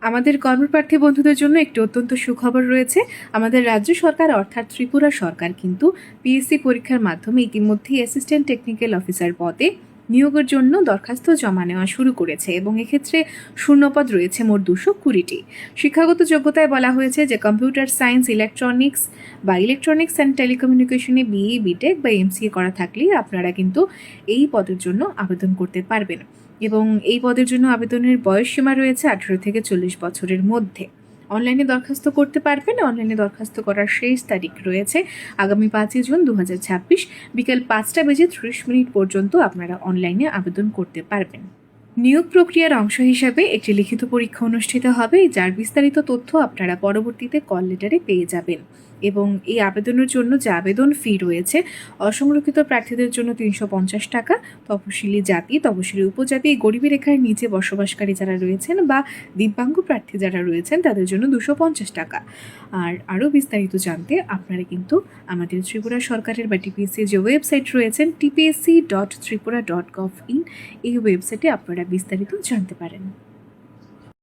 আমাদের কর্মপ্রার্থী বন্ধুদের জন্য একটি অত্যন্ত সুখবর রয়েছে। আমাদের রাজ্য সরকার অর্থাৎ ত্রিপুরা সরকার কিন্তু পিএসসি পরীক্ষার মাধ্যমে ইতিমধ্যেই অ্যাসিস্ট্যান্ট টেকনিক্যাল অফিসার পদে নিয়োগের জন্য দরখাস্ত জমা নেওয়া শুরু করেছে এবং এক্ষেত্রে শূন্যপদ রয়েছে মোট 220টি। শিক্ষাগত যোগ্যতায় বলা হয়েছে যে কম্পিউটার সায়েন্স, ইলেকট্রনিক্স বা ইলেকট্রনিক্স অ্যান্ড টেলিকমিউনিকেশনে বিএ, বিটেক বা এমসিএ করা থাকলেই আপনারা কিন্তু এই পদের জন্য আবেদন করতে পারবেন এবং এই পদের জন্য আবেদনের বয়সসীমা রয়েছে 18 থেকে 40 বছরের মধ্যে। অনলাইনে দরখাস্ত করতে পারবেন। অনলাইনে দরখাস্ত করার শেষ তারিখ রয়েছে আগামী 5 জুন 2026 বিকেল 5:30 পর্যন্ত আপনারা অনলাইনে আবেদন করতে পারবেন। নিয়োগ প্রক্রিয়ার অংশ হিসাবে একটি লিখিত পরীক্ষা অনুষ্ঠিত হবে, যার বিস্তারিত তথ্য আপনারা পরবর্তীতে কল লেটারে পেয়ে যাবেন। এবং এই আবেদনের জন্য যে আবেদন ফি রয়েছে, অসংরক্ষিত প্রার্থীদের জন্য 350 টাকা, তপশিলি জাতি, তপশিলি উপজাতি, গরিবী রেখার নিচে বসবাসকারী যারা রয়েছেন বা দিব্যাঙ্গ প্রার্থী যারা রয়েছেন তাদের জন্য 250 টাকা। আর আরও বিস্তারিত জানতে আপনারা কিন্তু আমাদের ত্রিপুরা সরকারের বা টিপিএসসি যে ওয়েবসাইট রয়েছেন tpsc.tripura.gov.in এই ওয়েবসাইটে আপনারা বিস্তারিত জানতে পারেন।